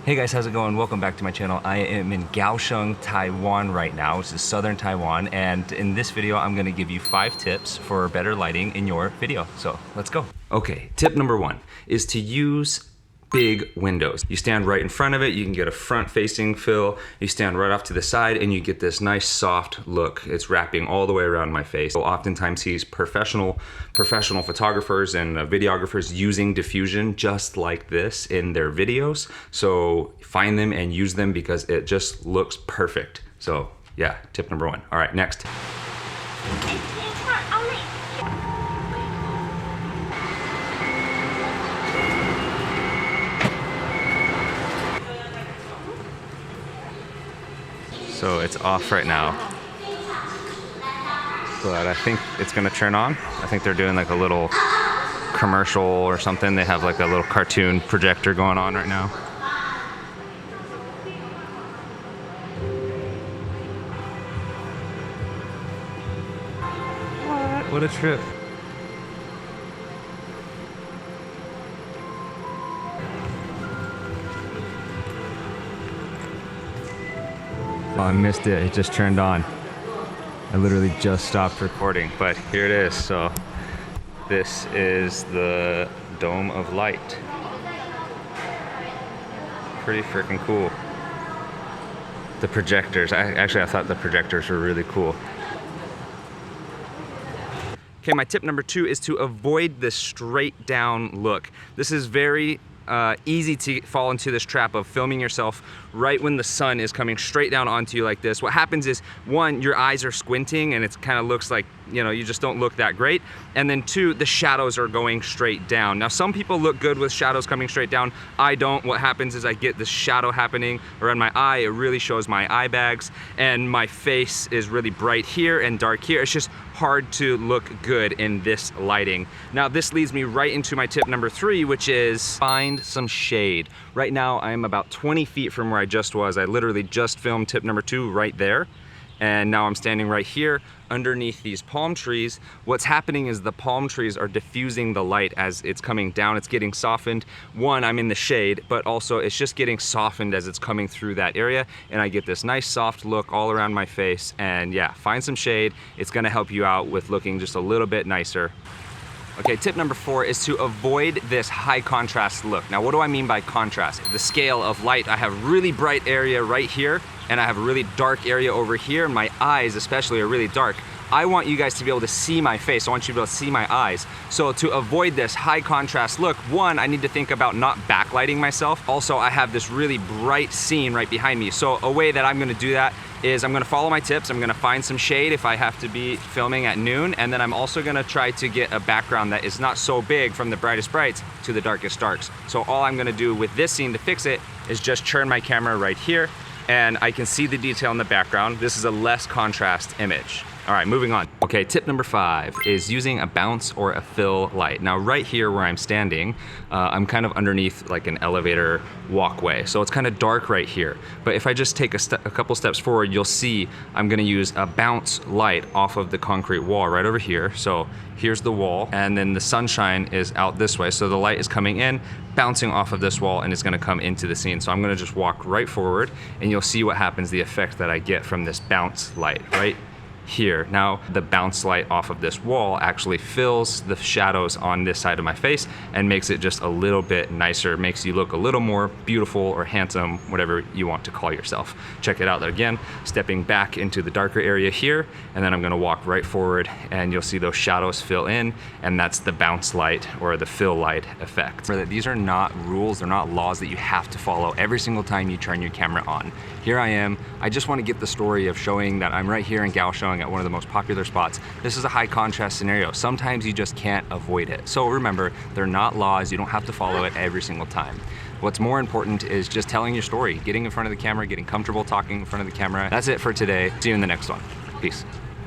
Hey guys, how's it going? Welcome back to my channel. I am in Kaohsiung, Taiwan right now. This is southern Taiwan, and in this video, I'm gonna give you 5 tips for better lighting in your video. So let's go. Okay, tip number 1 is to use big windows. You stand right in front of it, you can get a front-facing fill. You stand right off to the side and you get this nice soft look. It's wrapping all the way around my face. So oftentimes see professional photographers and videographers using diffusion just like this in their videos. So find them and use them because it just looks perfect. So yeah, tip number 1. All right, next. So it's off right now, but I think it's gonna turn on. I think they're doing like a little commercial or something. They have like a little cartoon projector going on right now. What a trip. Oh, I missed it. It just turned on. I literally just stopped recording, but here it is. So this is the Dome of Light. Pretty freaking cool. The projectors. I thought the projectors were really cool. Okay, my tip number 2 is to avoid this straight down look. This is very easy to fall into this trap of filming yourself right when the sun is coming straight down onto you like this. What happens is, 1, your eyes are squinting and it kind of looks like, you know, you just don't look that great. And then 2, the shadows are going straight down. Now some people look good with shadows coming straight down. I don't. What happens is I get this shadow happening around my eye. It really shows my eye bags, and my face is really bright here and dark here. It's just hard to look good in this lighting. Now this leads me right into my tip number 3, which is find some shade. Right now I'm about 20 feet from where I just was. I literally just filmed tip number 2 right there. And now I'm standing right here underneath these palm trees. What's happening is the palm trees are diffusing the light as it's coming down. It's getting softened. 1, I'm in the shade, but also it's just getting softened as it's coming through that area. And I get this nice soft look all around my face. And yeah, find some shade. It's gonna help you out with looking just a little bit nicer. Okay, tip number 4 is to avoid this high contrast look. Now, what do I mean by contrast? The scale of light. I have really bright area right here, and I have a really dark area over here, and my eyes especially are really dark. I want you guys to be able to see my face. I want you to be able to see my eyes. So to avoid this high contrast look, 1, I need to think about not backlighting myself. Also, I have this really bright scene right behind me. So a way that I'm gonna do that is I'm gonna follow my tips. I'm gonna find some shade if I have to be filming at noon, and then I'm also gonna try to get a background that is not so big from the brightest brights to the darkest darks. So all I'm gonna do with this scene to fix it is just turn my camera right here, and I can see the detail in the background. This is a less contrast image. All right, moving on. Okay, tip number 5 is using a bounce or a fill light. Now right here where I'm standing, I'm kind of underneath like an elevator walkway. So it's kind of dark right here. But if I just take a couple steps forward, you'll see I'm gonna use a bounce light off of the concrete wall right over here. So here's the wall, and then the sunshine is out this way. So the light is coming in, bouncing off of this wall, and it's gonna come into the scene. So I'm gonna just walk right forward, and you'll see what happens, the effect that I get from this bounce light right here. Now the bounce light off of this wall actually fills the shadows on this side of my face and makes it just a little bit nicer, makes you look a little more beautiful or handsome, whatever you want to call yourself. Check it out again, stepping back into the darker area here, and then I'm gonna walk right forward and you'll see those shadows fill in, and that's the bounce light or the fill light effect. These are not rules, they're not laws that you have to follow every single time you turn your camera on. Here I am, I just want to get the story of showing that I'm right here in Kaohsiung at one of the most popular spots. This is a high contrast scenario. Sometimes you just can't avoid it. So remember, they're not laws. You don't have to follow it every single time. What's more important is just telling your story, getting in front of the camera, getting comfortable talking in front of the camera. That's it for today. See you in the next one. Peace.